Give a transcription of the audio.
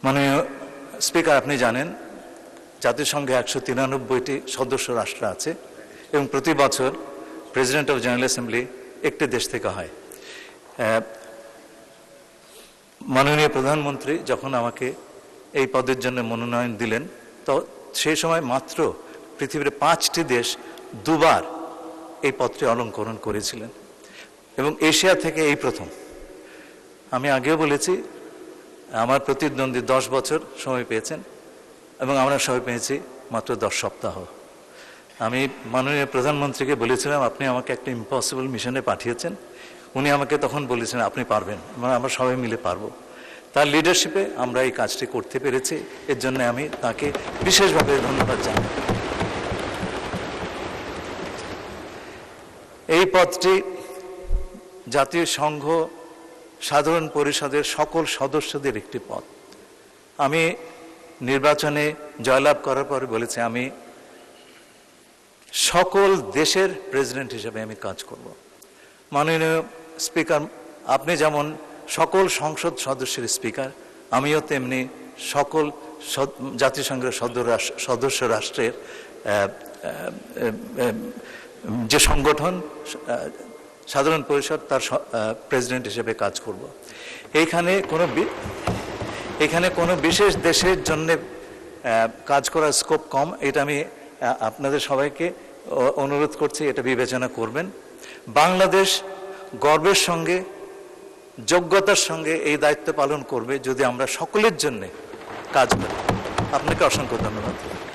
মাননীয় স্পিকার, আপনি জানেন জাতিসংঘে 193টি সদস্য রাষ্ট্র আছে এবং প্রতি বছর প্রেসিডেন্ট অফ জেনারেল অ্যাসেম্বলি একটি দেশ থেকে হয়। মাননীয় প্রধানমন্ত্রী যখন আমাকে এই পদের জন্য মনোনয়ন দিলেন, তো সেই সময় মাত্র পৃথিবীর 5টি দেশ দুবার এই পদটি অলঙ্করণ করেছিলেন এবং এশিয়া থেকে এই প্রথম। আমি আগেও বলেছি, আমার প্রতিদ্বন্দ্বী 10 বছর সময় পেয়েছেন এবং আমরা সময় পেয়েছি মাত্র 10 সপ্তাহ। আমি মাননীয় প্রধানমন্ত্রীকে বলেছিলাম, আপনি আমাকে একটা ইম্পসিবল মিশনে পাঠিয়েছেন। উনি আমাকে তখন বলেছেন, আপনি পারবেন, আমরা সবাই মিলে পারবো। তার লিডারশিপে আমরা এই কাজটি করতে পেরেছি, এর জন্য আমি তাকে বিশেষভাবে ধন্যবাদ জানাই। এই পদটি জাতীয় সংঘ সাধারণ পরিষদের সকল সদস্যদের একটি পদ। আমি নির্বাচনে জয়লাভ করার পরে বলেছি, আমি সকল দেশের প্রেসিডেন্ট হিসেবে আমি কাজ করব। মাননীয় স্পিকার, আপনি যেমন সকল সংসদ সদস্যের স্পিকার, আমিও তেমনি সকল জাতিসংঘের সদস্য রাষ্ট্রের যে সংগঠন সাধারণ পরিষদ, তার প্রেসিডেন্ট হিসেবে কাজ করব। এখানে কোনো বিশেষ দেশের জন্য কাজ করার স্কোপ কম, এটা আমি আপনাদের সবাইকে অনুরোধ করছি, এটা বিবেচনা করবেন। বাংলাদেশ গর্বের সঙ্গে, যোগ্যতার সঙ্গে এই দায়িত্ব পালন করবে যদি আমরা সকলের জন্য কাজ করি। আপনাকে অসংখ্য ধন্যবাদ।